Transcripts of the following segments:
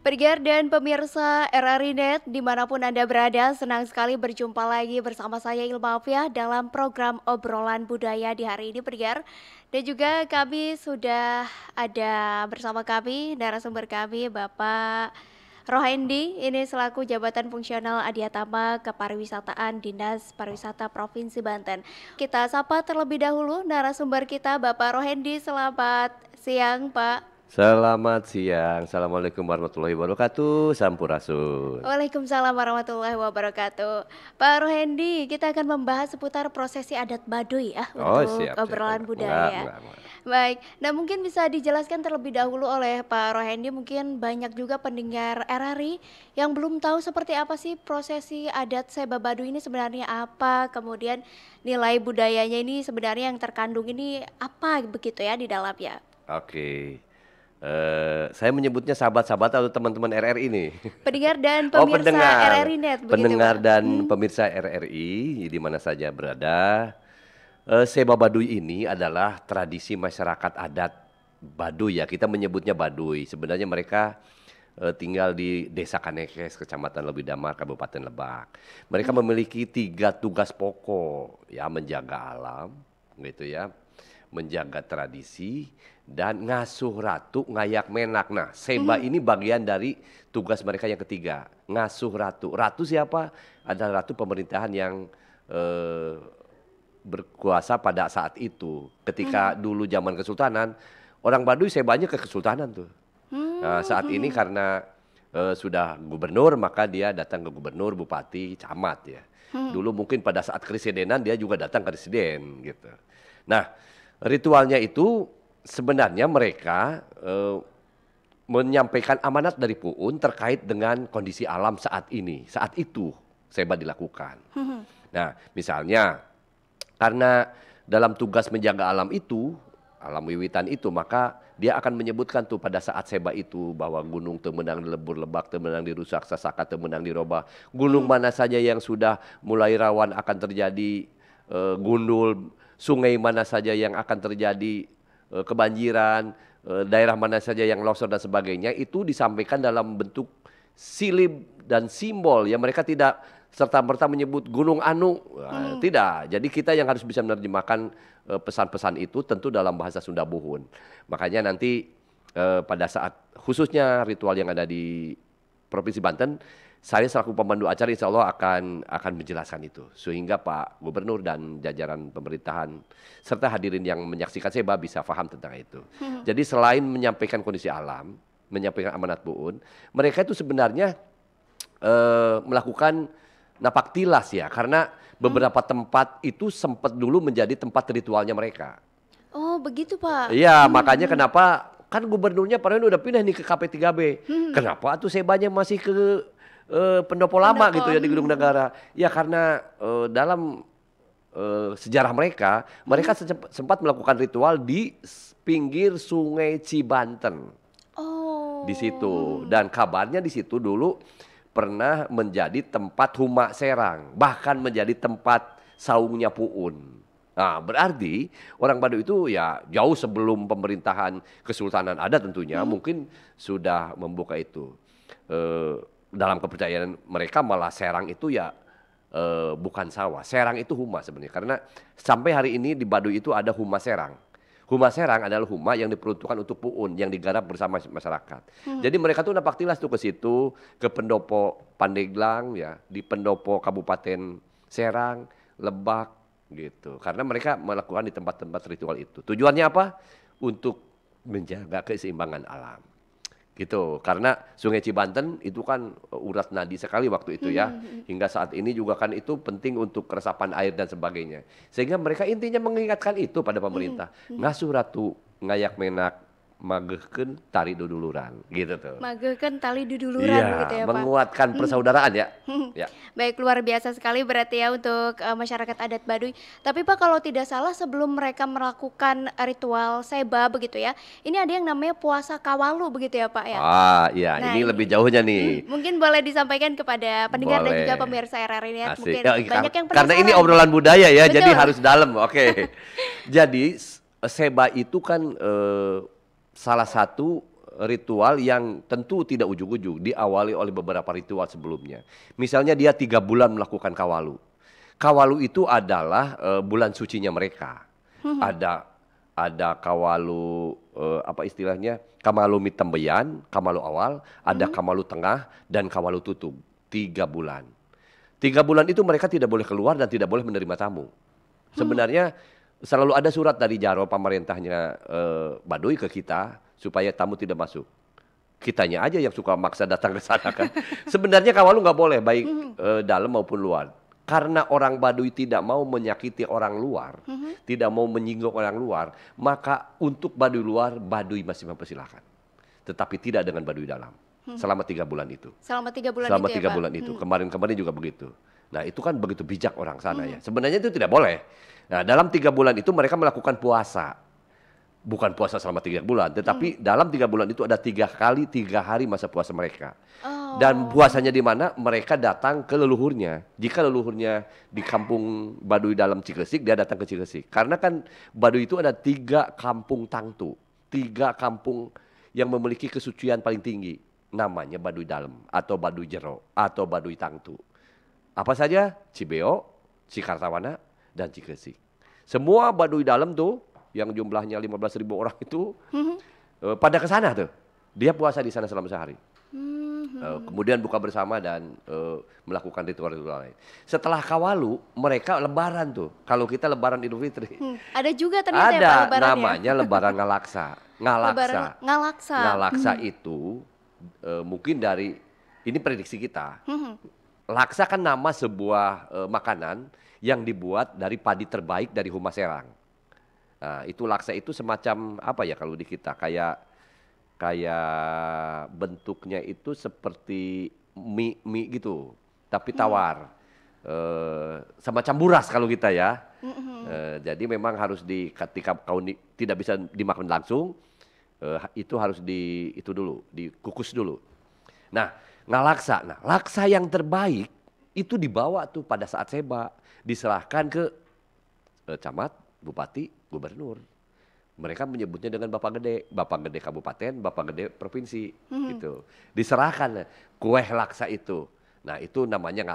Pendengar dan pemirsa RRI Net dimanapun Anda berada, senang sekali berjumpa lagi bersama saya Ilma Afiah dalam program obrolan budaya di hari ini pendengar. Dan juga kami sudah ada bersama kami, narasumber kami Bapak Rohendi, ini selaku Jabatan Fungsional Adiatama Kepariwisataan Dinas Pariwisata Provinsi Banten. Kita sapa terlebih dahulu narasumber kita Bapak Rohendi, selamat siang Pak. Selamat siang, Assalamualaikum warahmatullahi wabarakatuh, Sampurasun. Waalaikumsalam warahmatullahi wabarakatuh. Pak Rohendi, kita akan membahas seputar prosesi adat Baduy ya Oh untuk siap, obrolan budaya. enggak. Baik, nah mungkin bisa dijelaskan terlebih dahulu oleh Pak Rohendi, mungkin banyak juga pendengar RRI yang belum tahu seperti apa sih prosesi adat Seba Baduy ini sebenarnya apa, kemudian nilai budayanya ini sebenarnya yang terkandung ini apa begitu ya di dalamnya. Oke, saya menyebutnya sahabat-sahabat atau teman-teman RRI ini. Pendengar dan Oh pemirsa RRI Net begitu pendengar Pak. dan pemirsa RRI di mana saja berada. Seba Baduy ini adalah tradisi masyarakat adat Baduy ya, kita menyebutnya Baduy. Sebenarnya mereka tinggal di Desa Kanekes, Kecamatan Lebidamar, Kabupaten Lebak. Mereka memiliki 3 tugas pokok, ya menjaga alam, gitu ya, menjaga tradisi dan ngasuh ratu ngayak menak. Nah, Seba ini bagian dari tugas mereka yang ketiga, ngasuh ratu. Ratu siapa? Adalah ratu pemerintahan yang berkuasa pada saat itu. Ketika dulu zaman kesultanan, orang Baduy Sebanya ke kesultanan tuh. Nah, saat ini karena sudah gubernur, maka dia datang ke gubernur, bupati, camat ya. Dulu mungkin pada saat keresidenan dia juga datang ke residen gitu. Nah, ritualnya itu sebenarnya mereka menyampaikan amanat dari Puun terkait dengan kondisi alam saat ini, saat itu Seba dilakukan. Nah, misalnya karena dalam tugas menjaga alam itu, alam wiwitan itu, maka dia akan menyebutkan tuh pada saat Seba itu bahwa gunung temenang di lebur lebak, temenang dirusak, sasaka temenang dirobah. Gunung mana saja yang sudah mulai rawan akan terjadi gundul, sungai mana saja yang akan terjadi kebanjiran, daerah mana saja yang longsor dan sebagainya, itu disampaikan dalam bentuk silib dan simbol ya. Mereka tidak serta-merta menyebut Gunung Anu, tidak. Jadi kita yang harus bisa menerjemahkan pesan-pesan itu tentu dalam bahasa Sunda Buhun. Makanya nanti pada saat khususnya ritual yang ada di Provinsi Banten, saya selaku pemandu acara insya Allah akan menjelaskan itu. Sehingga Pak Gubernur dan jajaran pemerintahan serta hadirin yang menyaksikan Seba bisa paham tentang itu. Jadi selain menyampaikan kondisi alam, menyampaikan amanat Puun, mereka itu sebenarnya melakukan napak tilas ya, karena beberapa tempat itu sempat dulu menjadi tempat ritualnya mereka. Oh begitu Pak. Iya, makanya kenapa kan gubernurnya padahal udah pindah nih ke KP3B. Kenapa tuh Sebanya masih ke pendopo lama Pendopo. gitu ya di Gedung Negara? Ya karena dalam sejarah mereka sempat melakukan ritual di pinggir Sungai Cibanten. Oh. Di situ, dan kabarnya di situ dulu pernah menjadi tempat Huma Serang, bahkan menjadi tempat saungnya Puun. Nah, berarti orang Baduy itu ya jauh sebelum pemerintahan Kesultanan ada tentunya mungkin sudah membuka itu. Dalam kepercayaan mereka malah Serang itu ya bukan sawah, Serang itu Huma sebenarnya. Karena sampai hari ini di Baduy itu ada Huma Serang. Huma Serang adalah huma yang diperuntukkan untuk Puun yang digarap bersama masyarakat. Jadi mereka tuh napak tilas tuh ke situ, ke pendopo Pandeglang ya, di pendopo Kabupaten Serang, Lebak gitu. Karena mereka melakukan di tempat-tempat ritual itu. Tujuannya apa? Untuk menjaga keseimbangan alam. Gitu. Karena Sungai Cibanten itu kan urat nadi sekali waktu itu ya. Hingga saat ini juga kan itu penting untuk resapan air dan sebagainya. Sehingga mereka intinya mengingatkan itu pada pemerintah. Ngasuh ratu ngayak menak magehkeun tari duduluran gitu tuh. Magehkeun tali duduluran Iya, begitu ya Pak. menguatkan persaudaraan ya. Ya. Baik, luar biasa sekali berarti ya untuk masyarakat adat Baduy. Tapi Pak kalau tidak salah sebelum mereka melakukan ritual Seba begitu ya, ini ada yang namanya puasa Kawalu begitu ya Pak ya. Ah, iya, Nah, ini lebih jauhnya nih. Mungkin boleh disampaikan kepada pendengar dan juga Boleh. pemirsa RRI Net. Asik. Mungkin Ya, banyak yang karena ini penasaran. obrolan budaya ya, jadi Betul. harus dalam. Oke. Jadi Seba itu kan salah satu ritual yang tentu tidak ujug-ujug, diawali oleh beberapa ritual sebelumnya. Misalnya dia 3 bulan melakukan kawalu. Kawalu itu adalah bulan sucinya mereka. Ada kawalu apa istilahnya? Kamalu mitambeyan, kamalu awal, ada kamalu tengah dan kawalu tutup. 3 bulan. 3 bulan itu mereka tidak boleh keluar dan tidak boleh menerima tamu. Sebenarnya selalu ada surat dari Jaro pemerintahnya Baduy ke kita supaya tamu tidak masuk. Kitanya aja yang suka maksa datang ke sana kan. Sebenarnya kawalu nggak boleh baik dalam maupun luar. Karena orang Baduy tidak mau menyakiti orang luar, tidak mau menyinggung orang luar, maka untuk Baduy luar, Baduy masih mempersilahkan. Tetapi tidak dengan Baduy dalam. Selama 3 bulan itu. Selama 3 bulan Selama itu 3 ya Pak? bulan itu. Kemarin-kemarin juga begitu. Nah itu kan begitu bijak orang sana ya. Sebenarnya itu tidak boleh. Nah dalam 3 bulan itu mereka melakukan puasa. Bukan puasa selama 3 bulan, tetapi dalam 3 bulan itu ada 3 kali 3 hari masa puasa mereka. Dan puasanya di mana? Mereka datang ke leluhurnya. Jika leluhurnya di kampung Baduy dalam Cikesik, dia datang ke Cikesik. Karena kan Baduy itu ada 3 kampung tangtu, 3 kampung yang memiliki kesucian paling tinggi. Namanya Baduy Dalam, atau Baduy Jero, atau Baduy Tangtu. Apa saja? Cibeo, Cikartawana, dan Cikesik. Semua Baduy Dalam tuh, yang jumlahnya 15.000 orang itu, pada ke sana tuh. Dia puasa di sana selama sehari. Kemudian buka bersama dan melakukan ritual-ritual lain. Setelah kawalu, mereka lebaran tuh. Kalau kita lebaran Idul Fitri. Ada juga ternyata ya Pak Ada, lebarannya. namanya lebaran ngalaksa. Lebaran ngalaksa. Ngalaksa itu mungkin dari, ini prediksi kita. Laksa kan nama sebuah makanan yang dibuat dari padi terbaik dari Humas Serang. Nah, itu laksa itu semacam apa ya kalau di kita, kayak bentuknya itu seperti mie gitu, tapi tawar. Semacam buras kalau kita ya. Jadi memang harus ketika kau tidak bisa dimakan langsung, itu harus dikukus dulu. Nah, ngalaksa. Nah, laksa yang terbaik itu dibawa tuh pada saat seba, diserahkan ke camat, bupati, gubernur. Mereka menyebutnya dengan Bapak Gede Kabupaten, Bapak Gede Provinsi, gitu. Diserahkan kue laksa itu. Nah, itu namanya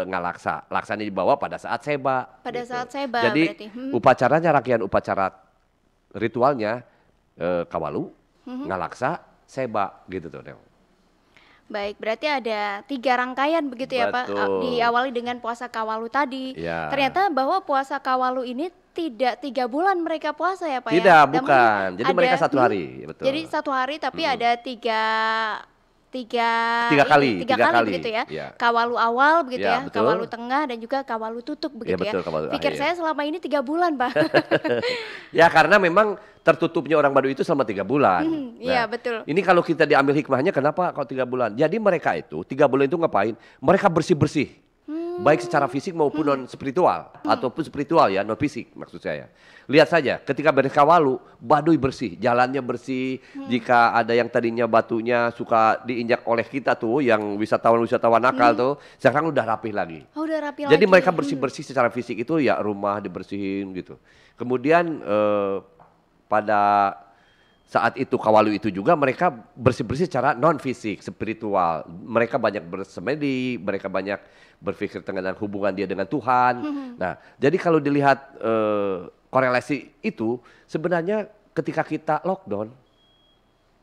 ngalaksa. Laksanya dibawa pada saat seba. Pada gitu. saat seba Jadi berarti. upacaranya, rangkaian upacara ritualnya kawalu, ngalaksa, seba, gitu tuh. Baik, berarti ada 3 rangkaian begitu ya Pak, Betul. diawali dengan puasa kawalu tadi. Ya. Ternyata bahwa puasa kawalu ini tidak 3 bulan mereka puasa ya Pak ya? Tidak, Namun bukan. Jadi ada, mereka 1 hari, betul. Jadi 1 hari tapi ada tiga kali begitu ya. Ya. Kawalu awal begitu Ya, ya, betul. kawalu tengah dan juga kawalu tutup begitu betul, ya. kawalu Pikir akhir. saya selama ini 3 bulan Pak. Ya karena memang tertutupnya orang Baduy itu selama 3 bulan. Iya, betul. Ini kalau kita diambil hikmahnya, kenapa kalau 3 bulan? Jadi mereka itu 3 bulan itu ngapain? Mereka bersih-bersih. Baik secara fisik maupun non spiritual, ataupun spiritual ya, non fisik maksud saya. Lihat saja ketika beres kawalu, Baduy bersih, jalannya bersih. Jika ada yang tadinya batunya suka diinjak oleh kita tuh, yang wisatawan nakal tuh, sekarang udah rapih lagi. Oh, udah rapi Jadi lagi. mereka bersih-bersih secara fisik itu ya, rumah dibersihin gitu. Kemudian pada saat itu kawalu itu juga mereka bersih-bersih secara non fisik, spiritual. Mereka banyak bersemedi, mereka banyak berpikir tentang hubungan dia dengan Tuhan. Nah, jadi kalau dilihat korelasi itu, sebenarnya ketika kita lockdown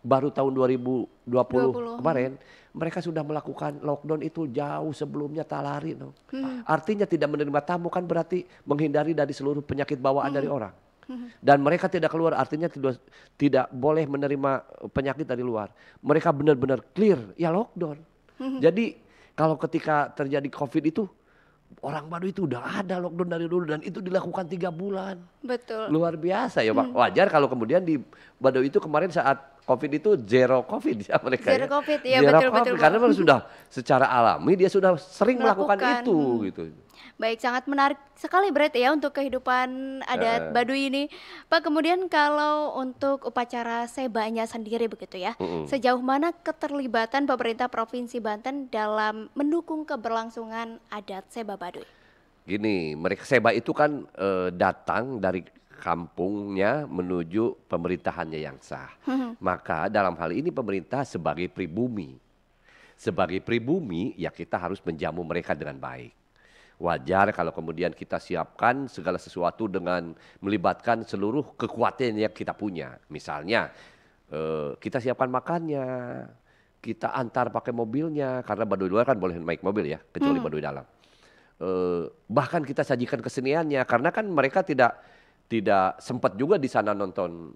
baru tahun 2020 kemarin, mereka sudah melakukan lockdown itu jauh sebelumnya talari. No. Artinya tidak menerima tamu kan berarti menghindari dari seluruh penyakit bawaan dari orang. Dan mereka tidak keluar, artinya tidak boleh menerima penyakit dari luar. Mereka benar-benar clear, ya lockdown. Jadi kalau ketika terjadi COVID itu, orang Baduy itu udah ada lockdown dari dulu dan itu dilakukan 3 bulan. Betul. Luar biasa ya Pak. Wajar kalau kemudian di Baduy itu kemarin saat COVID itu zero COVID ya mereka. Zero COVID, ya Zero betul, COVID, betul, karena Pak. memang sudah secara alami dia sudah sering melakukan itu gitu. Baik, sangat menarik sekali berarti ya untuk kehidupan adat Baduy ini. Pak, kemudian kalau untuk upacara sebanya sendiri begitu ya, sejauh mana keterlibatan pemerintah Provinsi Banten dalam mendukung keberlangsungan adat seba Baduy? Gini, mereka seba itu kan datang dari kampungnya menuju pemerintahannya yang sah. Maka dalam hal ini pemerintah sebagai pribumi. Sebagai pribumi ya kita harus menjamu mereka dengan baik. Wajar kalau kemudian kita siapkan segala sesuatu dengan melibatkan seluruh kekuatan yang kita punya. Misalnya kita siapkan makannya, kita antar pakai mobilnya, karena Baduy luar kan boleh naik mobil ya, kecuali Baduy dalam. Bahkan kita sajikan keseniannya, karena kan mereka tidak sempat juga di sana nonton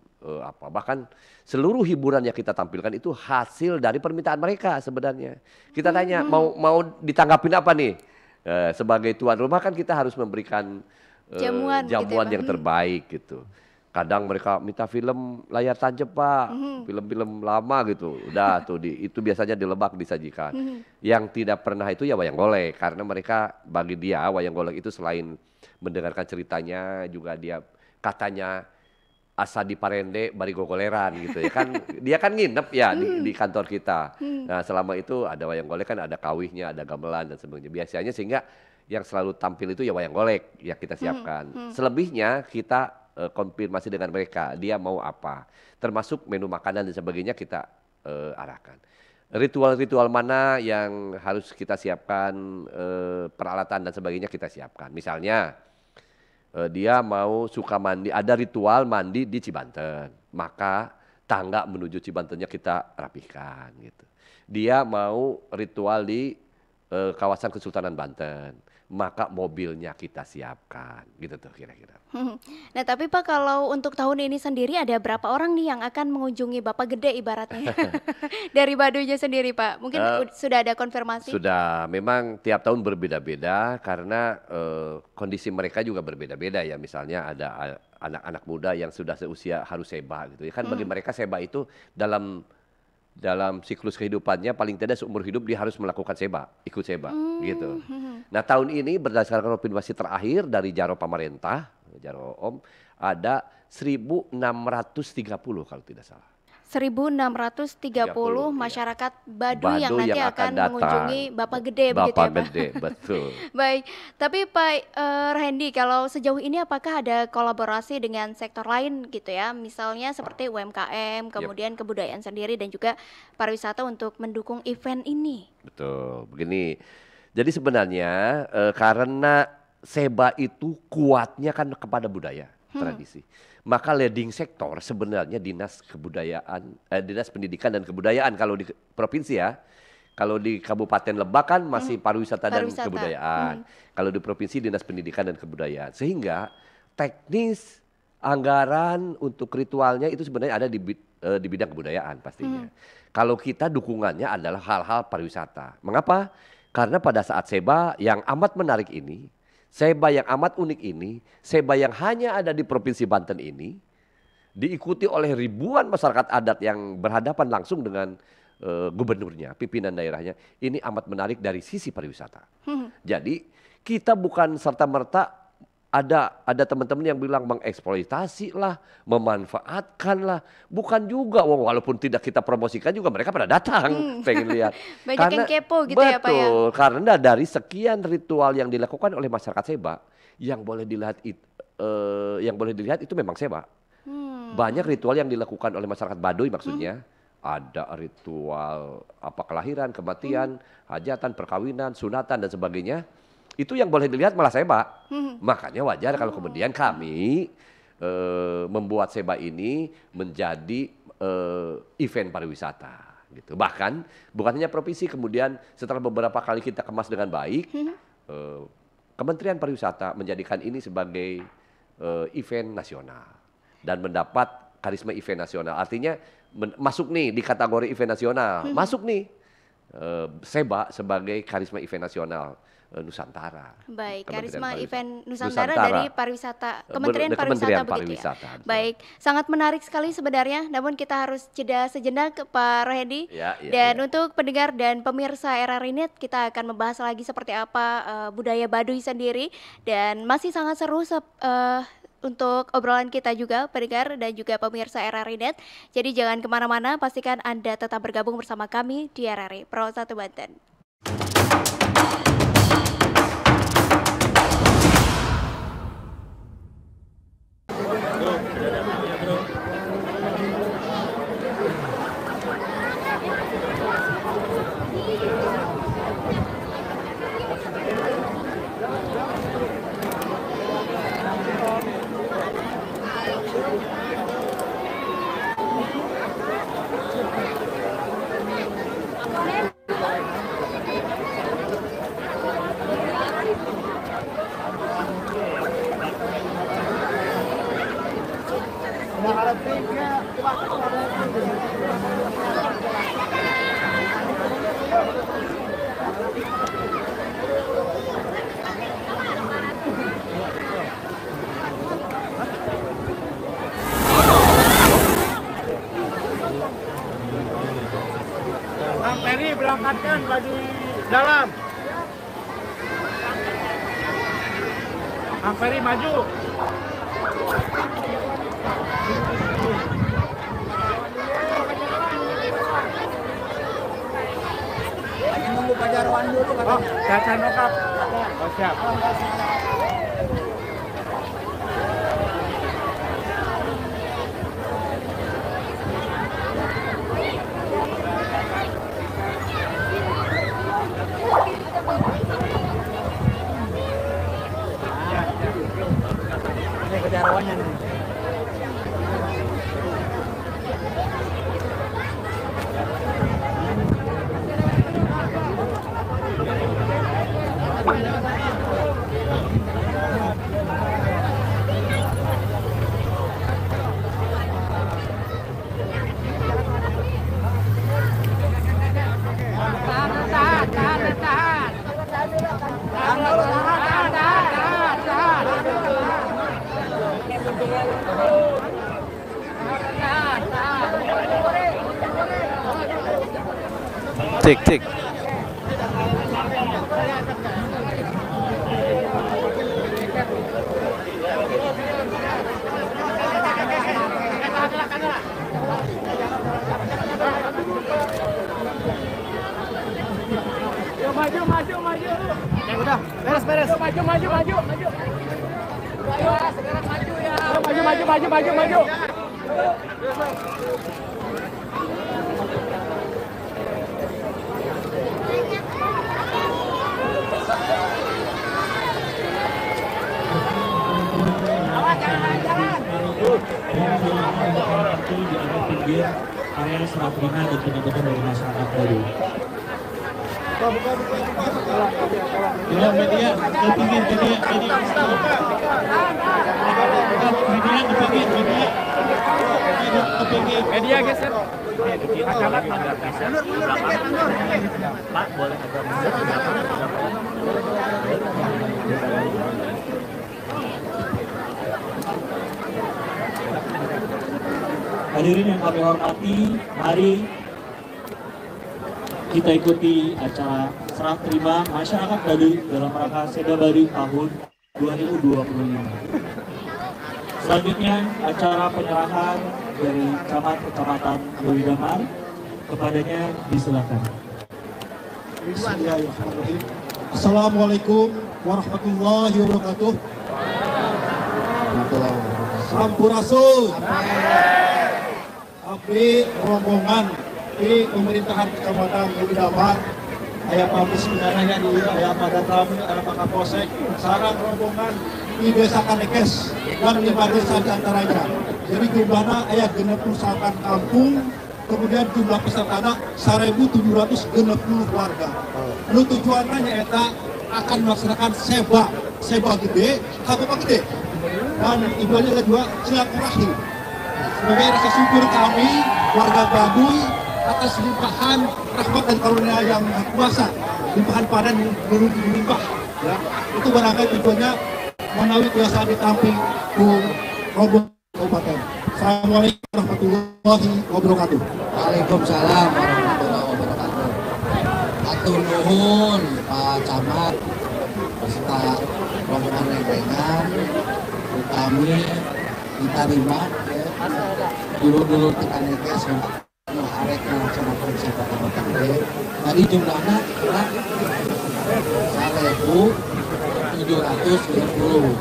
bahkan seluruh hiburan yang kita tampilkan itu hasil dari permintaan mereka sebenarnya. Kita tanya mau ditanggapin apa nih? Sebagai tuan rumah kan kita harus memberikan jamuan gitu ya, yang terbaik gitu. Kadang mereka minta film layar tancap Pak, film-film lama gitu. Udah tuh itu biasanya di Lebak disajikan. Yang tidak pernah itu ya wayang golek, karena mereka bagi dia wayang golek itu selain mendengarkan ceritanya juga dia katanya asa di Parende bari gogoleran gitu ya kan. Dia kan nginep ya di kantor kita. Nah selama itu ada wayang golek kan ada kawihnya, ada gamelan dan sebagainya. Biasanya sehingga yang selalu tampil itu ya wayang golek yang kita siapkan. Selebihnya kita konfirmasi dengan mereka dia mau apa. Termasuk menu makanan dan sebagainya kita arahkan. Ritual-ritual mana yang harus kita siapkan, peralatan dan sebagainya kita siapkan. Misalnya dia mau suka mandi, ada ritual mandi di Cibanten, maka tangga menuju Cibantennya kita rapihkan gitu. Dia mau ritual di kawasan Kesultanan Banten, maka mobilnya kita siapkan gitu tuh kira-kira. Nah tapi Pak, kalau untuk tahun ini sendiri ada berapa orang nih yang akan mengunjungi Bapak Gede ibaratnya dari Baduynya sendiri Pak? Mungkin sudah ada konfirmasi? Sudah, memang tiap tahun berbeda-beda karena kondisi mereka juga berbeda-beda ya. Misalnya ada anak-anak muda yang sudah seusia harus seba gitu ya. Kan bagi mereka seba itu dalam siklus kehidupannya paling tidak seumur hidup dia harus melakukan seba, ikut seba gitu. Nah tahun ini berdasarkan konfirmasi terakhir dari Jaro Pamarentah, Jaro Om, ada 1.630 kalau tidak salah. 1.630 masyarakat Baduy yang nanti akan datang. mengunjungi Bapak Gede begitu ya Pak? Bapak Gede, betul. Baik, tapi Pak Randy, kalau sejauh ini apakah ada kolaborasi dengan sektor lain gitu ya? Misalnya seperti UMKM, kemudian kebudayaan sendiri dan juga pariwisata untuk mendukung event ini? Betul, begini. Jadi sebenarnya karena seba itu kuatnya kan kepada budaya, tradisi. Maka leading sektor sebenarnya dinas pendidikan dan kebudayaan kalau di provinsi ya. Kalau di Kabupaten Lebak kan masih pariwisata dan kebudayaan. Kalau di provinsi dinas pendidikan dan kebudayaan. Sehingga teknis anggaran untuk ritualnya itu sebenarnya ada di bidang kebudayaan pastinya. Kalau kita dukungannya adalah hal-hal pariwisata. Mengapa? Karena pada saat seba yang amat menarik ini, seba yang amat unik ini, seba yang hanya ada di Provinsi Banten ini, diikuti oleh ribuan masyarakat adat yang berhadapan langsung dengan gubernurnya, pimpinan daerahnya. Ini amat menarik dari sisi pariwisata. Jadi kita bukan serta-merta ada teman-teman yang bilang mengeksploitasi lah, memanfaatkan lah. Bukan juga, walaupun tidak kita promosikan juga mereka pada datang pengen lihat. Banyak yang kepo gitu ya Pak ya? Betul, karena dari sekian ritual yang dilakukan oleh masyarakat seba, yang boleh dilihat itu memang seba. Banyak ritual yang dilakukan oleh masyarakat Baduy maksudnya. Ada ritual kelahiran, kematian, hajatan, perkawinan, sunatan dan sebagainya. Itu yang boleh dilihat malah seba. Makanya wajar kalau kemudian kami membuat seba ini menjadi event pariwisata gitu. Bahkan bukan hanya provinsi, kemudian setelah beberapa kali kita kemas dengan baik, Kementerian Pariwisata menjadikan ini sebagai event nasional dan mendapat karisma event nasional. Artinya masuk nih di kategori event nasional, masuk nih seba sebagai karisma event nasional Nusantara. Baik, karisma event Nusantara dari pariwisata, Kementerian Pariwisata begitu ya. Baik, sangat menarik sekali sebenarnya. Namun kita harus jeda sejenak Pak Rohedi. Dan untuk pendengar dan pemirsa RRI.net, kita akan membahas lagi seperti apa budaya Baduy sendiri. Dan masih sangat seru untuk obrolan kita juga pendengar dan juga pemirsa RRI.net. Jadi jangan kemana-mana, pastikan Anda tetap bergabung bersama kami di RRI Pro 1 Banten. dalam. Kang Ferry maju. Lagi nunggu Pak Jarwan dulu katanya. Oh, saya nokap. Oh, siap. Ini Pak Jarwannya nih. Cek cek. Maju. Ya udah, beres. Maju. Ayo, segera maju ya. Maju. Nanti di area pinggir area Serapina dan benar-benar dari masyarakat baru. Ya media ke pinggir media ke pinggir Media geser. Pak boleh agak mundur. Hadirin yang kami hormati, mari kita ikuti acara serah terima masyarakat Baduy dalam rangka Seda Baduy tahun 2025. Selanjutnya acara penyerahan dari camat kecamatan Baduy Damar, kepadanya disilakan. Bismillahirrahmanirrahim. Assalamualaikum warahmatullahi wabarakatuh. Sampurasun. Abdi rombongan di pemerintahan kecamatan Baduy Damar, aya pabrik sebenarnya di aya pada kami aya Pak Kapolsek, sarang rombongan di desa Kanekes dan 5 desa di antaranya. Jadi jumlahnya aya 69 kampung, kemudian jumlah pesertana 1.760 warga. Nu tujuannya nyaeta akan melaksanakan seba gede, kabupaten gede. Dan ibaratnya kedua silaturahim. Sebagai rasa syukur kami warga Baduy atas limpahan rahmat dan karunia yang Maha Kuasa, limpahan panen berlimpah. Ya, itu barangkali tujuannya menawi biasa ditamping ku rombongan kabupaten. Assalamualaikum warahmatullahi wabarakatuh. Waalaikumsalam warahmatullahi wabarakatuh. Atur nuhun Pak Camat beserta rombongan rendengan kami diterima dulu tekan ekes arek melaksanakan sepak kabupaten gede. Tadi jumlahnya kurang 1.750.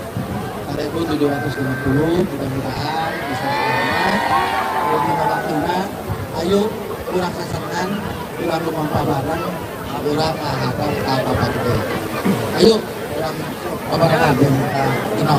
1.750, mudah-mudahan bisa selamat. Kalau waktunya, ayo kurang sasaran, kurang rumah bareng, kurang hafal apa gede. Ayo kurang pabaran dan kenal.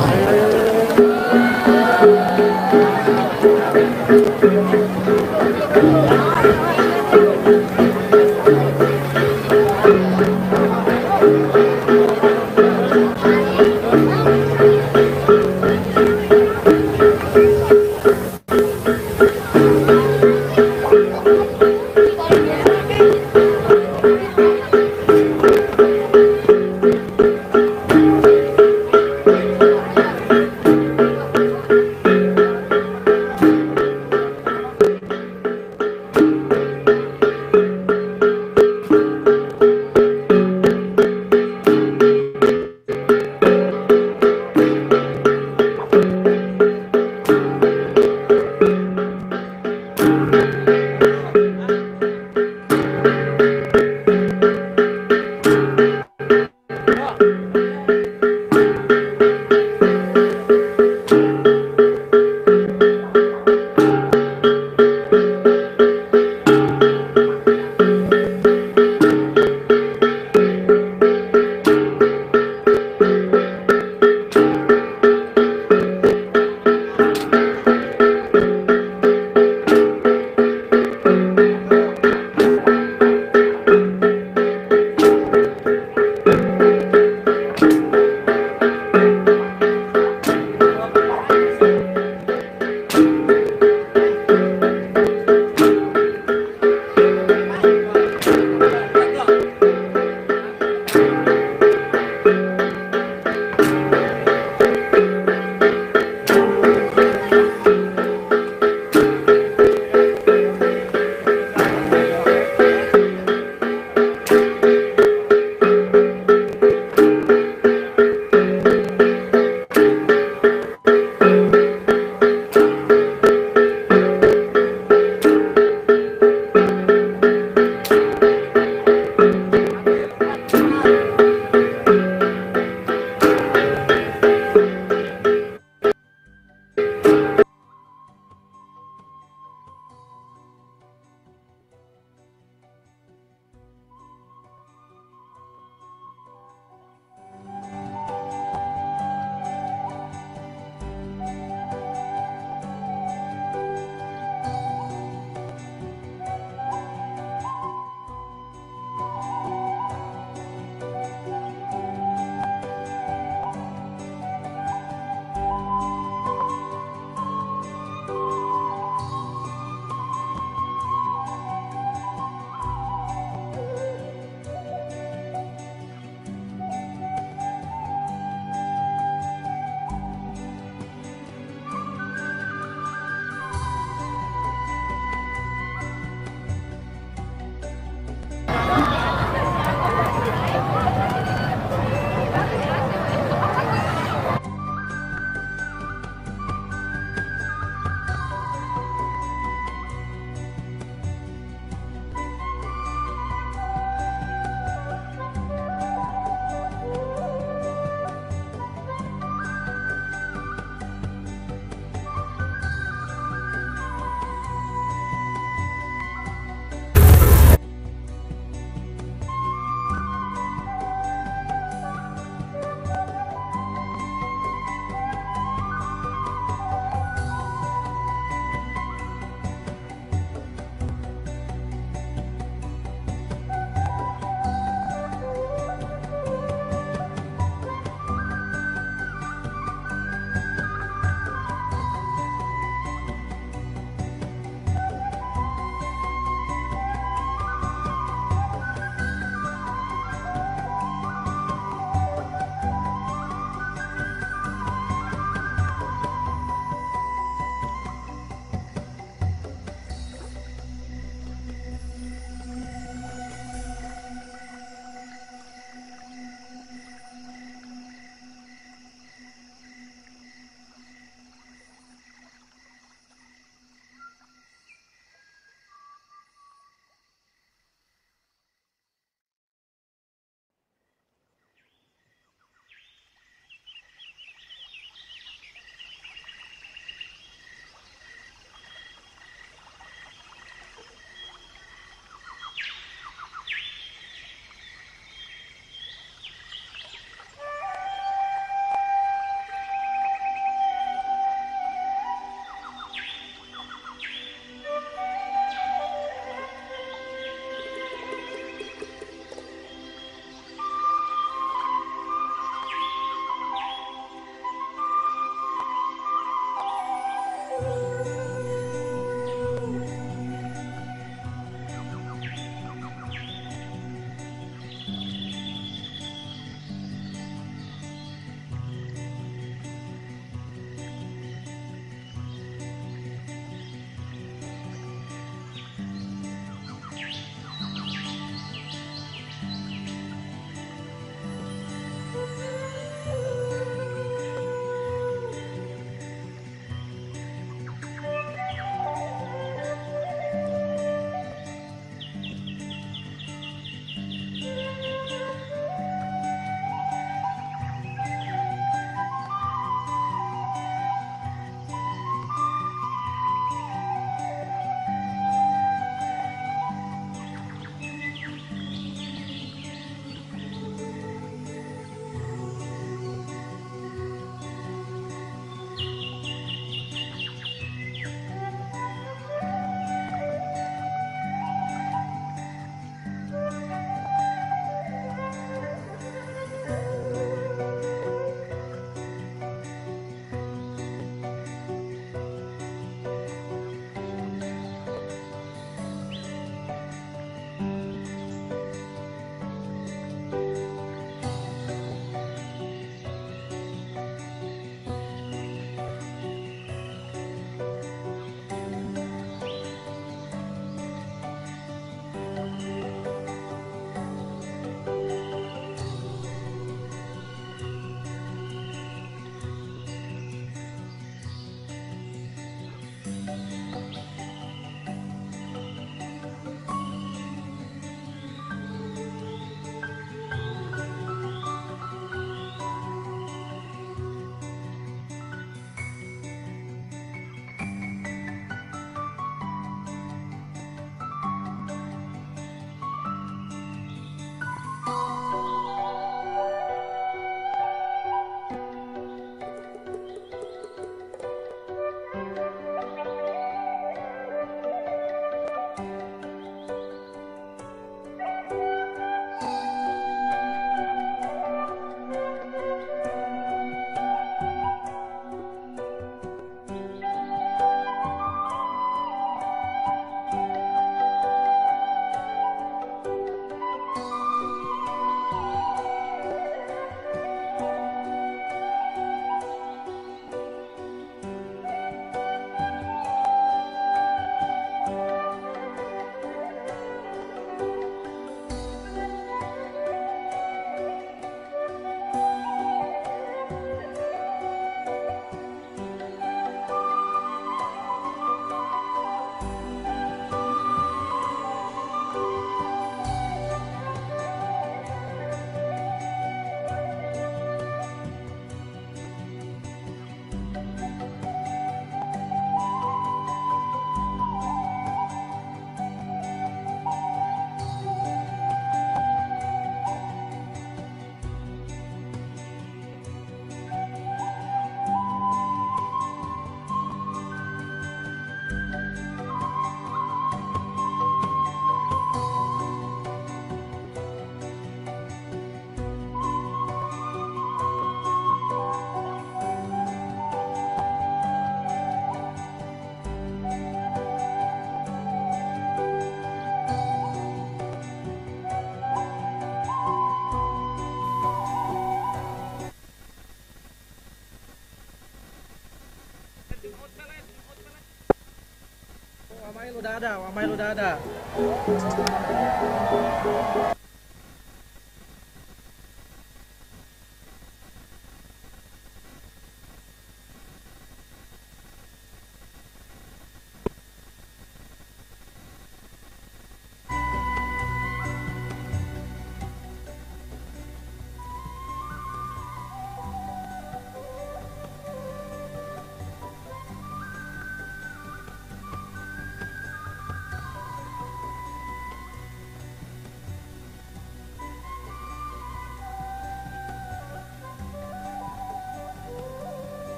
ada, Wamail udah ada.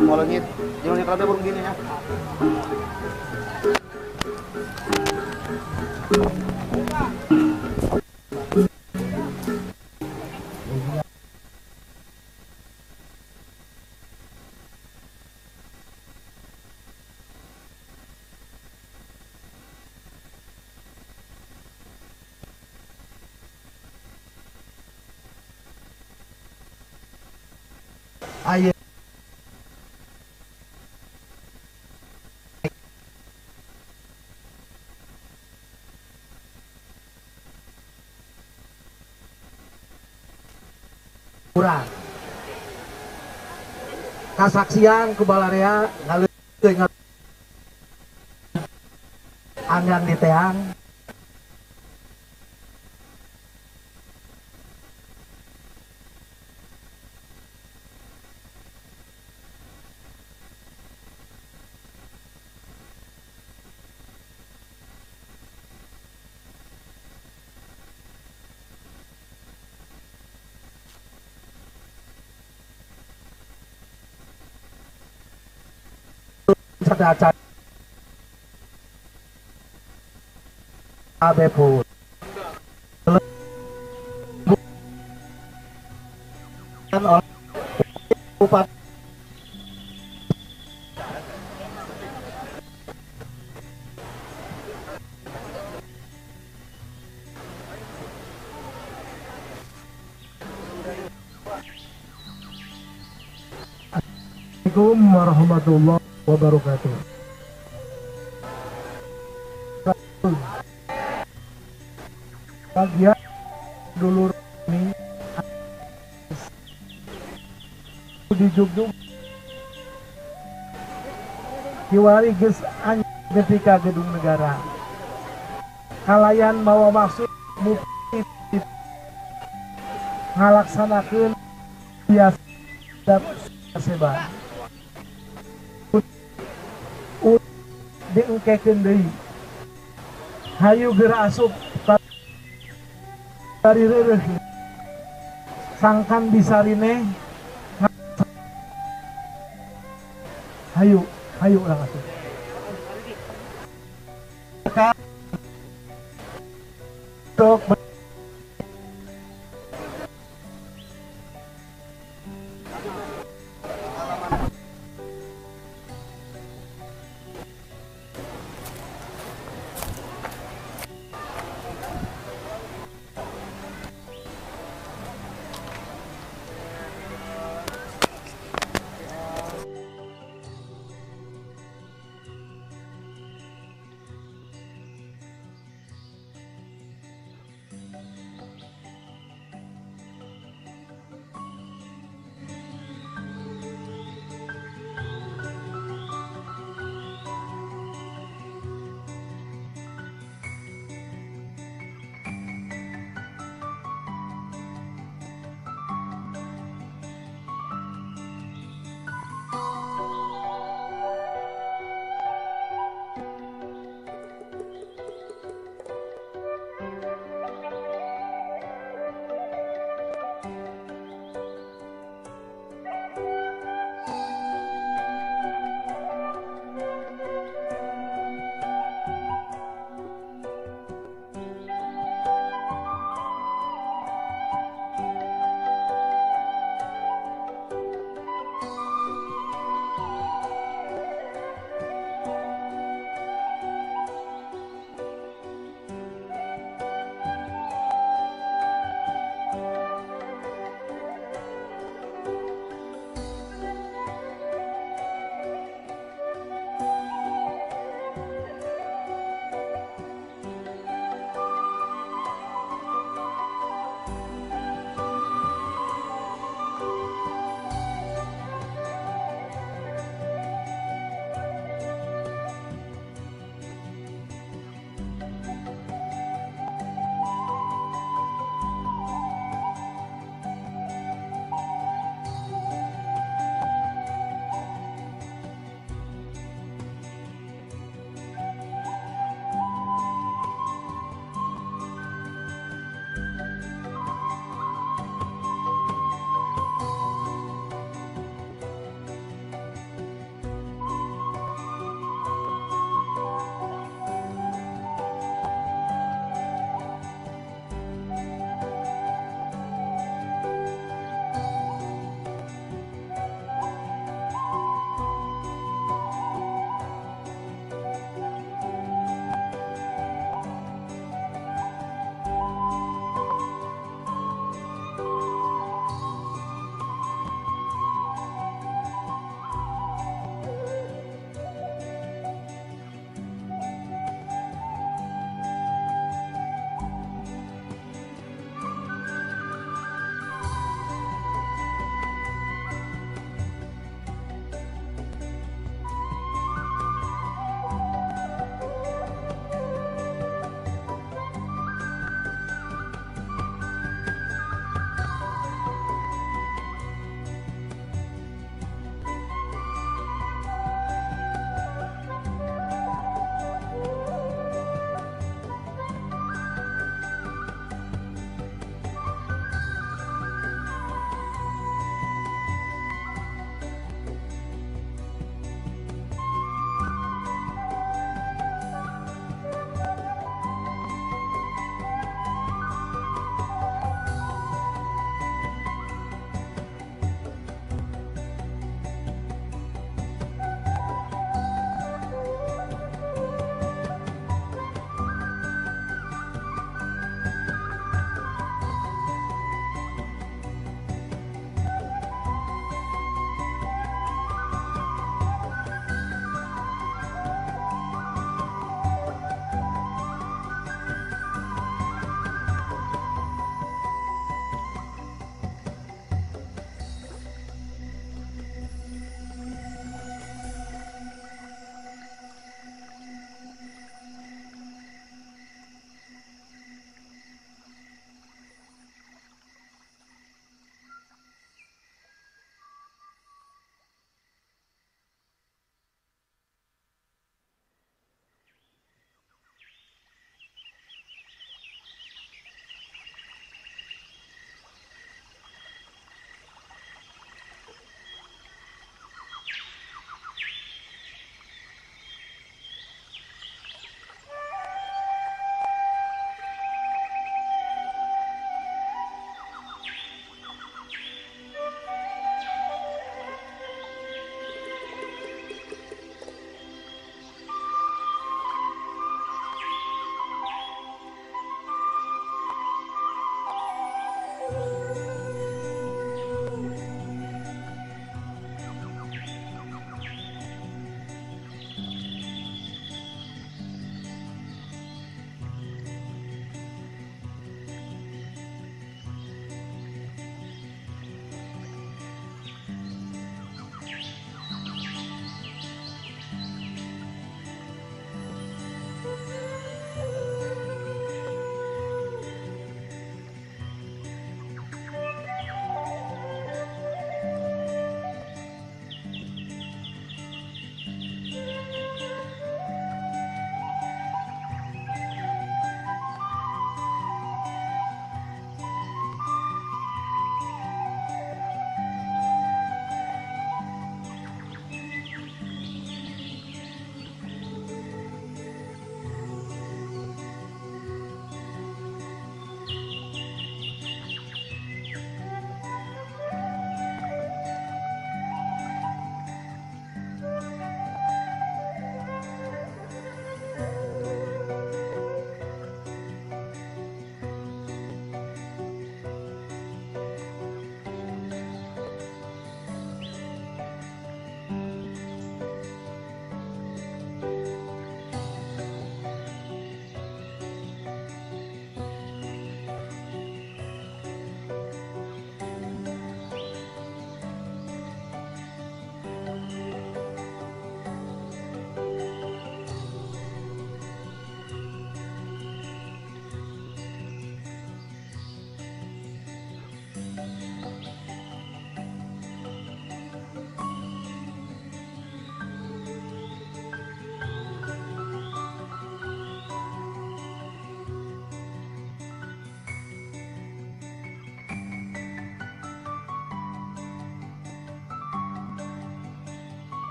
Mau langit, jangan kalau burung gini ya. Ayo. Kurang. Kasaksian ku balarea ngaleung anggan di teang. Sadacan abe pun oleh Bupati Assalamualaikum warahmatullahi wabarakatuh. Bagian dulur ini di Jugjug kiwari geus ketika gedung negara kalayan mawa maksud bukti ngalaksanakeun biasa sebat diengkekeun deui hayu geura asup dari reureuh sangkan disarine hayu urang asup untuk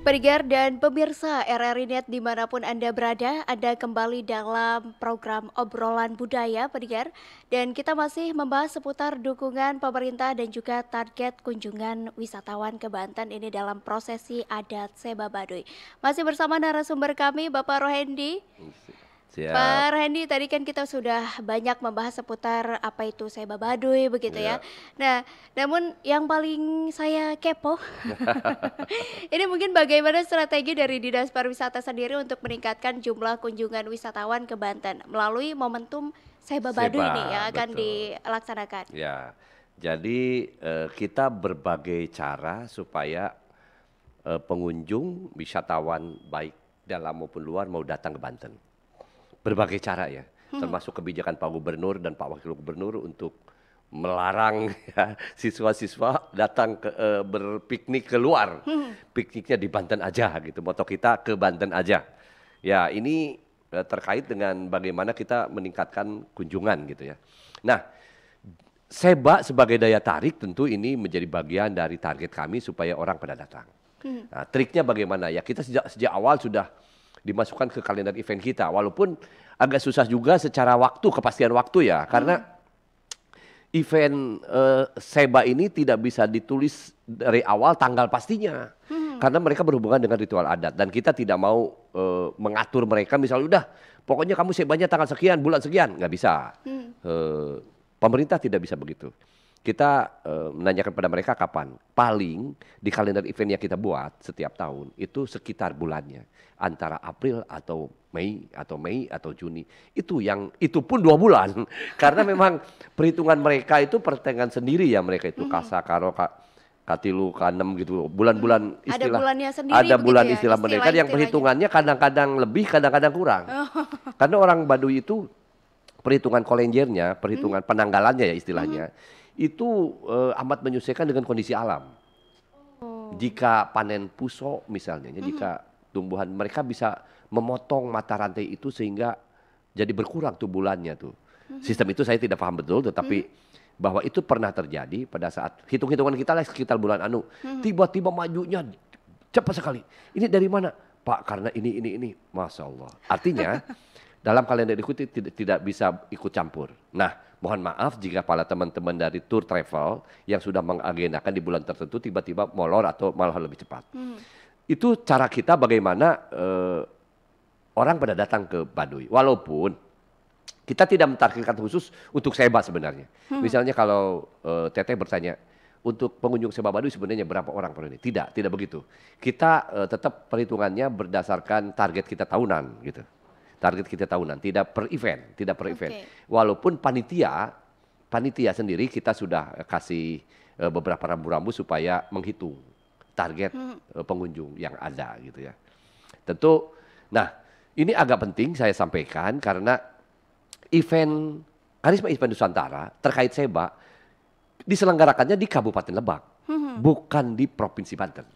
Pendengar dan pemirsa RRI Net dimanapun Anda berada, Anda kembali dalam program obrolan budaya pendengar. Dan kita masih membahas seputar dukungan pemerintah dan juga target kunjungan wisatawan ke Banten ini dalam prosesi adat Seba Baduy. Masih bersama narasumber kami Bapak Rohendi. Siap. Pak Randy, tadi kan kita sudah banyak membahas seputar apa itu Seba Baduy begitu ya. Nah, namun yang paling saya kepo, ini mungkin bagaimana strategi dari Dinas Pariwisata sendiri untuk meningkatkan jumlah kunjungan wisatawan ke Banten melalui momentum Seba Baduy ini yang akan dilaksanakan. Ya, jadi kita berbagai cara supaya pengunjung, wisatawan baik dalam maupun luar mau datang ke Banten. Berbagai cara ya, termasuk kebijakan Pak Gubernur dan Pak Wakil Gubernur untuk melarang ya, siswa-siswa datang ke berpiknik keluar, pikniknya di Banten aja gitu. Moto kita ke Banten aja. Ya ini terkait dengan bagaimana kita meningkatkan kunjungan gitu ya. Nah, Seba sebagai daya tarik tentu ini menjadi bagian dari target kami supaya orang pada datang. Nah, triknya bagaimana ya? Kita sejak awal sudah dimasukkan ke kalender event kita, walaupun agak susah juga secara waktu, kepastian waktu ya, karena event Seba ini tidak bisa ditulis dari awal tanggal pastinya, karena mereka berhubungan dengan ritual adat dan kita tidak mau mengatur mereka, misalnya udah pokoknya kamu Sebanya tanggal sekian, bulan sekian, nggak bisa. Pemerintah tidak bisa begitu. Kita menanyakan pada mereka kapan. Paling di kalender event yang kita buat setiap tahun itu sekitar bulannya. Antara April atau Mei atau Juni. Itu pun 2 bulan. Karena memang perhitungan mereka itu pertengahan sendiri ya, mereka itu Kasa, Karo, Katilu, Kanem gitu. Bulan-bulan istilah. Ada bulannya sendiri. Ada bulan ya, istilah mereka yang perhitungannya kadang-kadang lebih, kadang-kadang kurang. Karena orang Baduy itu perhitungan kalendernya, perhitungan penanggalannya ya istilahnya. Itu amat menyesuaikan dengan kondisi alam. Jika panen puso misalnya, jika tumbuhan mereka bisa memotong mata rantai itu sehingga jadi berkurang tuh bulannya tuh. Sistem itu saya tidak paham betul, tetapi bahwa itu pernah terjadi pada saat hitung-hitungan kita lah sekitar bulan Anu. Tiba-tiba majunya cepat sekali. Ini dari mana? Pak, karena ini. Masya Allah. Artinya dalam kalender ikuti tidak bisa ikut campur. Nah, mohon maaf jika para teman-teman dari tour travel yang sudah mengagendakan di bulan tertentu tiba-tiba molor atau malah lebih cepat. Itu cara kita bagaimana orang pada datang ke Baduy. Walaupun kita tidak mentargetkan khusus untuk Seba sebenarnya. Misalnya kalau Teteh bertanya, untuk pengunjung Seba Baduy sebenarnya berapa orang per ini? Tidak begitu. Kita tetap perhitungannya berdasarkan target kita tahunan gitu. Target kita tahunan, tidak per event. Walaupun panitia sendiri kita sudah kasih beberapa rambu-rambu supaya menghitung target pengunjung yang ada gitu ya. Tentu, nah ini agak penting saya sampaikan karena Karisma Event Nusantara terkait Seba diselenggarakannya di Kabupaten Lebak, bukan di Provinsi Banten.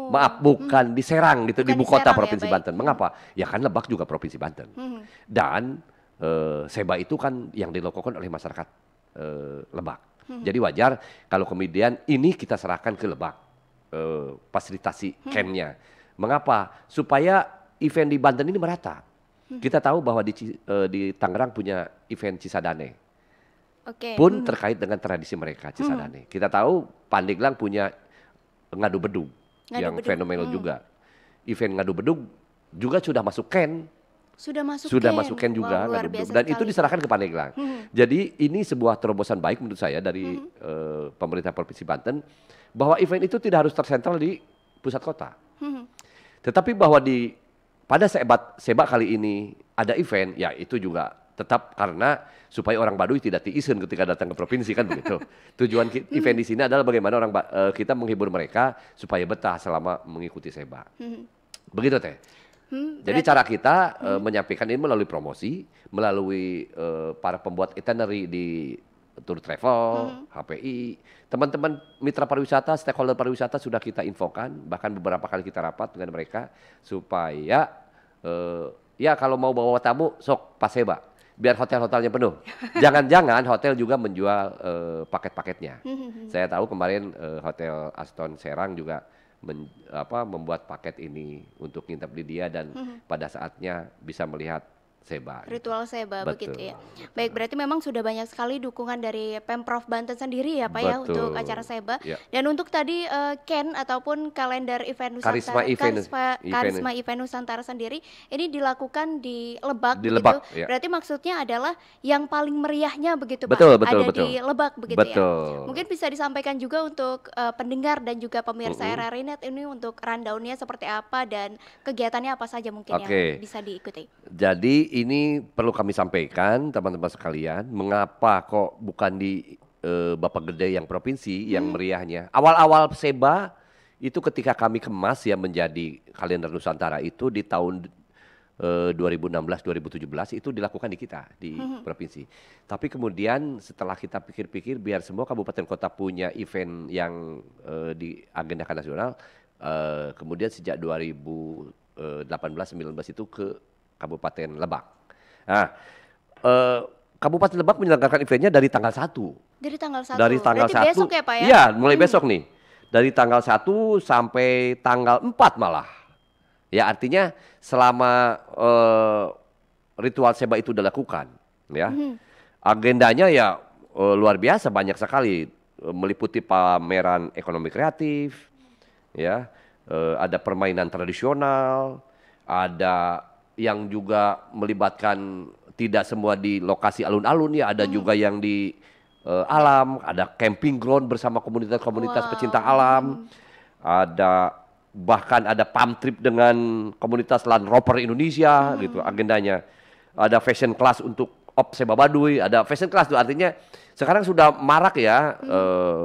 Maaf, bukan di Serang gitu, di ibu kota Provinsi Banten. Mengapa? Ya kan Lebak juga Provinsi Banten. Dan Seba itu kan yang dilakukan oleh masyarakat Lebak. Jadi wajar kalau kemudian ini kita serahkan ke Lebak, fasilitasi campnya. Mengapa? Supaya event di Banten ini merata. Kita tahu bahwa di Tangerang punya event Cisadane. Pun terkait dengan tradisi mereka Cisadane. Kita tahu Pandeglang punya Ngadu Bedug. Yang fenomenal juga. Event Ngadu Bedug juga sudah masuk Ken. Sudah masuk Ken juga. Ngadu Bedug. Dan itu diserahkan ke Pandeglang. Jadi ini sebuah terobosan baik menurut saya dari pemerintah Provinsi Banten. Bahwa event itu tidak harus tersentral di pusat kota. Tetapi bahwa pada Seba kali ini ada event, ya itu juga tetap karena supaya orang Baduy tidak tiisen ketika datang ke provinsi kan begitu. Tujuan event di sini adalah bagaimana kita menghibur mereka supaya betah selama mengikuti Seba. Begitu Teh. Jadi cara kita menyampaikan ini melalui promosi, melalui para pembuat itinerary di tour travel, HPI, teman-teman mitra pariwisata, stakeholder pariwisata sudah kita infokan, bahkan beberapa kali kita rapat dengan mereka supaya ya kalau mau bawa tamu sok pas Seba. Biar hotel-hotelnya penuh. Jangan-jangan hotel juga menjual paket-paketnya. Saya tahu kemarin Hotel Aston Serang juga membuat paket ini untuk nginep di dia dan pada saatnya bisa melihat seba. Ritual seba Betul. begitu ya. Baik, berarti memang sudah banyak sekali dukungan dari Pemprov Banten sendiri ya Pak ya untuk Betul. acara seba. Ya. Dan untuk tadi Ken ataupun kalender event Karisma Nusantara, event. Karisma event Nusantara sendiri ini dilakukan di Lebak Di begitu. Lebak, ya. Berarti maksudnya adalah yang paling meriahnya begitu Betul, Pak. betul, Ada betul. di Lebak begitu ya. Betul. Mungkin bisa disampaikan juga untuk pendengar dan juga pemirsa RRI Net ini untuk rundown-nya seperti apa dan kegiatannya apa saja mungkin yang bisa diikuti. Jadi ini perlu kami sampaikan teman-teman sekalian, mengapa kok bukan di Bapak Gede yang provinsi yang meriahnya. Awal-awal seba itu ketika kami kemas ya menjadi kalender Nusantara itu di tahun 2016-2017 itu dilakukan di kita di provinsi. Tapi kemudian setelah kita pikir-pikir biar semua kabupaten kota punya event yang diagendakan nasional, kemudian sejak 2018-19 itu ke Kabupaten Lebak. Nah, Kabupaten Lebak menyelenggarakan eventnya dari tanggal 1. Dari tanggal 1. Dari tanggal Berarti 1. besok ya Pak ya? Iya, mulai besok nih. Dari tanggal 1 sampai tanggal 4 malah. Ya artinya selama ritual seba itu dilakukan, ya. Agendanya ya luar biasa, banyak sekali, meliputi pameran ekonomi kreatif, ya, ada permainan tradisional, ada yang juga melibatkan tidak semua di lokasi alun-alun ya, ada juga yang di alam, ada camping ground bersama komunitas-komunitas pecinta alam, ada bahkan ada palm trip dengan komunitas Land Rover Indonesia gitu agendanya, ada fashion class untuk Seba Baduy, ada fashion class itu artinya sekarang sudah marak ya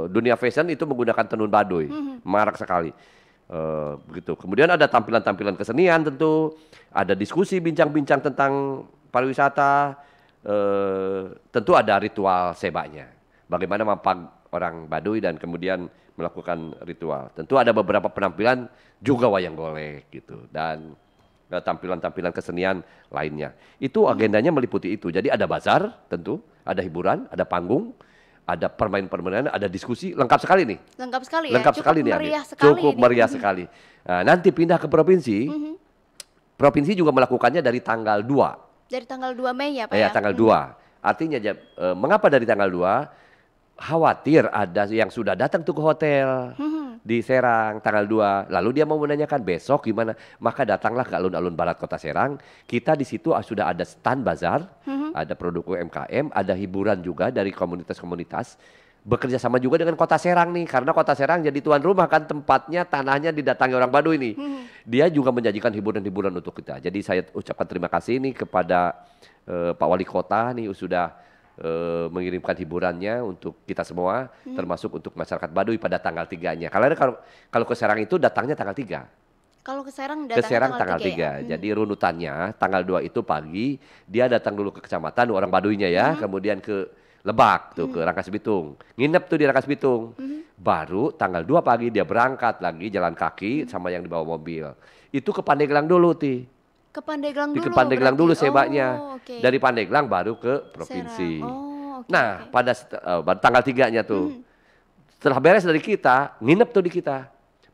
dunia fashion itu menggunakan tenun baduy, marak sekali. Begitu. Kemudian ada tampilan-tampilan kesenian tentu, ada diskusi bincang-bincang tentang pariwisata, tentu ada ritual sebanya. Bagaimana mampang orang Baduy dan kemudian melakukan ritual. Tentu ada beberapa penampilan juga wayang golek gitu dan tampilan-tampilan kesenian lainnya. Itu agendanya meliputi itu. Jadi ada bazar tentu, ada hiburan, ada panggung, ada permainan-permainan, ada diskusi, lengkap sekali nih. Lengkap sekali ya. Lengkap sekali nih. Cukup meriah sekali. Nah, nanti pindah ke provinsi. Provinsi juga melakukannya dari tanggal 2. Dari tanggal 2 Mei ya Pak Ya, ya? tanggal 2. Artinya mengapa dari tanggal 2? Khawatir ada yang sudah datang tuh ke hotel di Serang tanggal 2. Lalu dia mau menanyakan besok gimana? Maka datanglah ke alun-alun barat kota Serang. Kita di situ sudah ada stand bazar, ada produk UMKM, ada hiburan juga dari komunitas-komunitas. Bekerja sama juga dengan kota Serang nih, karena kota Serang jadi tuan rumah kan, tempatnya, tanahnya didatangi orang Baduy nih. Dia juga menjanjikan hiburan-hiburan untuk kita. Jadi saya ucapkan terima kasih nih kepada Pak Wali Kota nih sudah mengirimkan hiburannya untuk kita semua, termasuk untuk masyarakat Baduy pada tanggal 3-nya. Kalau ke Serang itu datangnya tanggal 3. Kalau ke Serang Ke Serang datangnya tanggal 3. Ya? Jadi runutannya tanggal 2 itu pagi, dia datang dulu ke kecamatan orang Baduynya ya, kemudian ke Lebak tuh ke Rangkas Bitung. Nginep tuh di Rangkas Bitung. Baru tanggal 2 pagi dia berangkat lagi jalan kaki sama yang dibawa mobil. Itu ke Pandeglang dulu Ke Pandeglang dulu. Ke Pandeglang dulu sebanya. Okay. Dari Pandeglang baru ke provinsi. Okay, nah, pada tanggal 3-nya tuh. Setelah beres dari kita, nginep tuh di kita.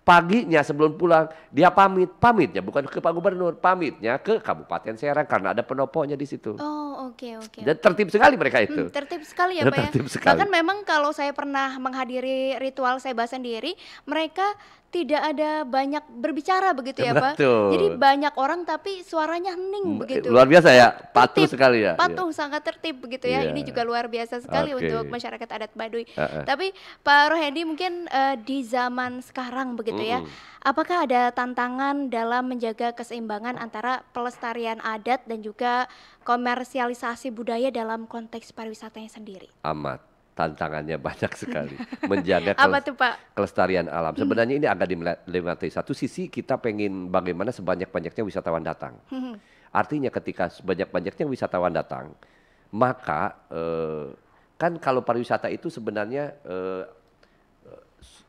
Paginya sebelum pulang, dia pamitnya bukan ke Pak Gubernur, pamitnya ke Kabupaten Serang karena ada penopoknya di situ. Oh, oke. Dan tertib sekali mereka itu. Tertib sekali ya Pak ya. Tertib sekali. Bahkan memang kalau saya pernah menghadiri ritual seba sendiri, mereka tidak ada banyak berbicara begitu ya Pak. Betul. Jadi banyak orang tapi suaranya hening begitu. Luar biasa ya, patuh Tertib, sekali ya. Patuh, sangat tertib begitu ya. Iya. Ini juga luar biasa sekali Oke. untuk masyarakat adat Baduy. Tapi Pak Rohendi mungkin di zaman sekarang begitu ya, apakah ada tantangan dalam menjaga keseimbangan antara pelestarian adat dan juga komersialisasi budaya dalam konteks pariwisatanya sendiri? Amat. Tantangannya banyak sekali. Menjaga Apa tuh Pak? kelestarian alam. Sebenarnya ini agak dilewati. Satu sisi kita pengen bagaimana sebanyak-banyaknya wisatawan datang. Artinya ketika sebanyak-banyaknya wisatawan datang, maka kan kalau pariwisata itu sebenarnya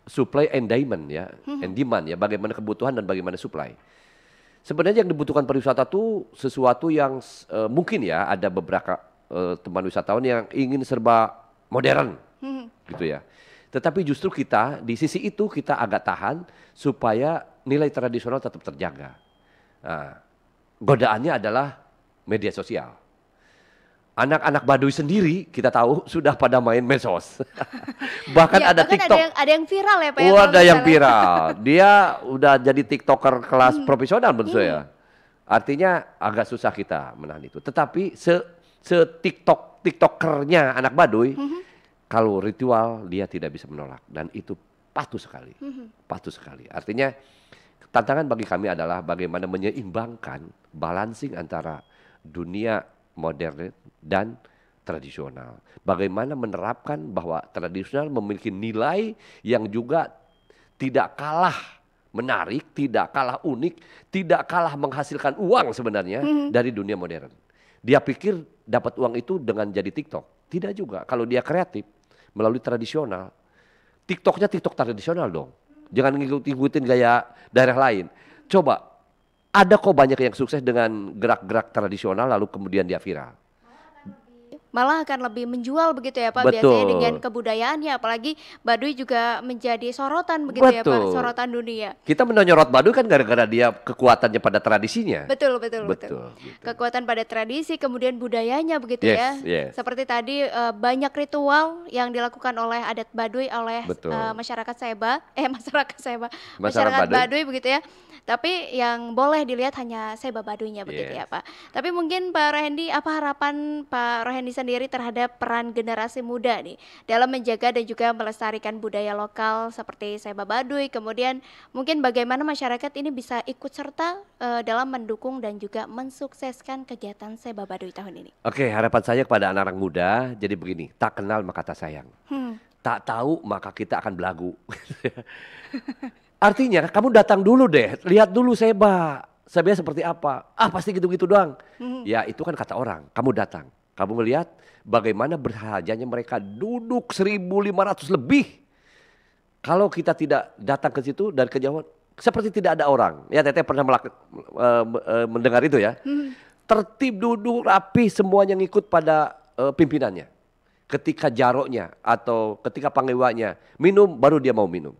supply and demand ya, and demand ya, bagaimana kebutuhan dan bagaimana supply. Sebenarnya yang dibutuhkan pariwisata itu sesuatu yang mungkin ya ada beberapa teman wisatawan yang ingin serba modern, gitu ya. Tetapi justru kita di sisi itu kita agak tahan supaya nilai tradisional tetap terjaga. Nah, godaannya adalah media sosial. Anak-anak Baduy sendiri kita tahu sudah pada main medsos. Bahkan Ya, ada bahkan TikTok. ada yang viral ya Pak ya. Oh, kalau ada yang misalnya. viral. Dia udah jadi TikToker kelas profesional menurut saya. Artinya agak susah kita menahan itu. Tetapi TikTokernya anak Baduy, kalau ritual dia tidak bisa menolak dan itu patuh sekali. Patuh sekali. Artinya tantangan bagi kami adalah bagaimana menyeimbangkan balancing antara dunia modern dan tradisional. Bagaimana menerapkan bahwa tradisional memiliki nilai yang juga tidak kalah menarik, tidak kalah unik, tidak kalah menghasilkan uang sebenarnya dari dunia modern. Dia pikir dapat uang itu dengan jadi TikTok. Tidak juga. Kalau dia kreatif melalui tradisional, TikToknya TikTok tradisional dong. Jangan ngikutin gaya daerah lain. Coba. Ada kok banyak yang sukses dengan gerak-gerak tradisional lalu kemudian dia viral. Malah akan lebih menjual begitu ya Pak, Betul. biasanya dengan kebudayaannya, apalagi Baduy juga menjadi sorotan begitu ya Pak, Betul. sorotan dunia. Kita menyorot Baduy kan gara-gara dia kekuatannya pada tradisinya. Betul, betul, betul. Betul, gitu. Kekuatan pada tradisi, kemudian budayanya begitu Yes, ya. yes. Seperti tadi banyak ritual yang dilakukan oleh adat Baduy oleh Betul. masyarakat Seba, masyarakat Masyarakat Baduy begitu ya. Tapi yang boleh dilihat hanya Seba Baduynya begitu ya Yes. Pak. Tapi mungkin Pak Rohendi, apa harapan Pak Rohendi sendiri terhadap peran generasi muda nih dalam menjaga dan juga melestarikan budaya lokal seperti Seba Baduy, kemudian mungkin bagaimana masyarakat ini bisa ikut serta dalam mendukung dan juga mensukseskan kegiatan Seba Baduy tahun ini. Oke, harapan saya kepada anak-anak muda jadi begini, tak kenal maka tak sayang. Tak tahu maka kita akan belagu. Artinya kamu datang dulu deh, lihat dulu Seba seperti apa. Ah pasti gitu-gitu doang. Ya itu kan kata orang, kamu datang. Kamu melihat bagaimana bersahaja mereka duduk 1.500 lebih. Kalau kita tidak datang ke situ dari kejauhan, seperti tidak ada orang. Ya Teteh pernah mendengar itu ya. Tertib duduk rapi semuanya ngikut pada pimpinannya. Ketika jaroknya atau ketika panglewanya minum baru dia mau minum.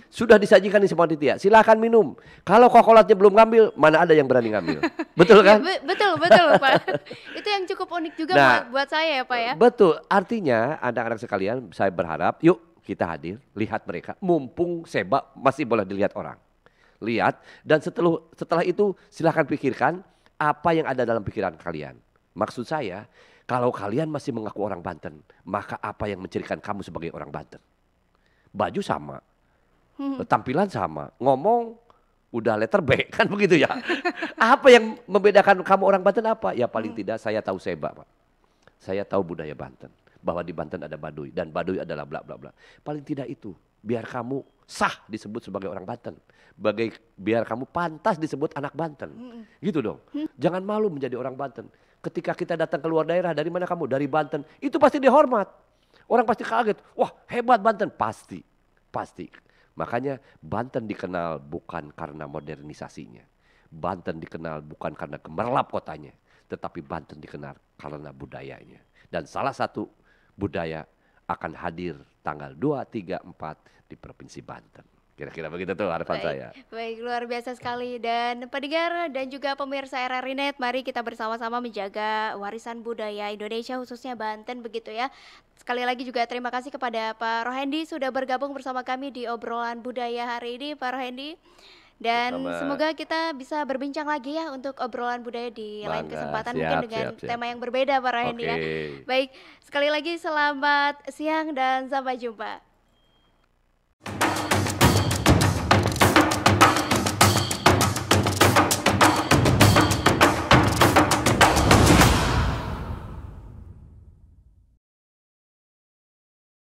Sudah disajikan di semua titik ya, silakan minum. Kalau kokolatnya belum ngambil, mana ada yang berani ngambil. Betul kan? Ya, betul Pak. Itu yang cukup unik juga buat saya ya Pak ya. Betul, artinya anak-anak sekalian saya berharap yuk kita hadir, lihat mereka. Mumpung Seba masih boleh dilihat orang. Lihat dan setelah itu silakan pikirkan apa yang ada dalam pikiran kalian. Maksud saya, kalau kalian masih mengaku orang Banten, maka apa yang mencirikan kamu sebagai orang Banten? Baju sama. Tampilan sama, ngomong udah letter B kan begitu ya. Apa yang membedakan kamu orang Banten apa? Ya paling tidak saya tahu Seba Pak. Saya tahu budaya Banten. Bahwa di Banten ada Baduy dan Baduy adalah bla bla bla. Paling tidak itu, biar kamu sah disebut sebagai orang Banten. Biar kamu pantas disebut anak Banten. Gitu dong. Jangan malu menjadi orang Banten. Ketika kita datang ke luar daerah, dari mana kamu? Dari Banten. Itu pasti dihormat. Orang pasti kaget. Wah hebat Banten. Pasti. Makanya Banten dikenal bukan karena modernisasinya. Banten dikenal bukan karena gemerlap kotanya. Tetapi Banten dikenal karena budayanya. Dan salah satu budaya akan hadir tanggal 2, 3, 4 di Provinsi Banten. Kira-kira begitu tuh harapan saya. Baik, luar biasa sekali. Dan pendengar dan juga pemirsa RRI Net, mari kita bersama-sama menjaga warisan budaya Indonesia khususnya Banten begitu ya. Sekali lagi juga terima kasih kepada Pak Rohendi sudah bergabung bersama kami di obrolan budaya hari ini Pak Rohendi. Dan semoga kita bisa berbincang lagi ya untuk obrolan budaya di lain kesempatan mungkin dengan tema yang berbeda Pak Rohendi ya. Baik, sekali lagi selamat siang dan sampai jumpa.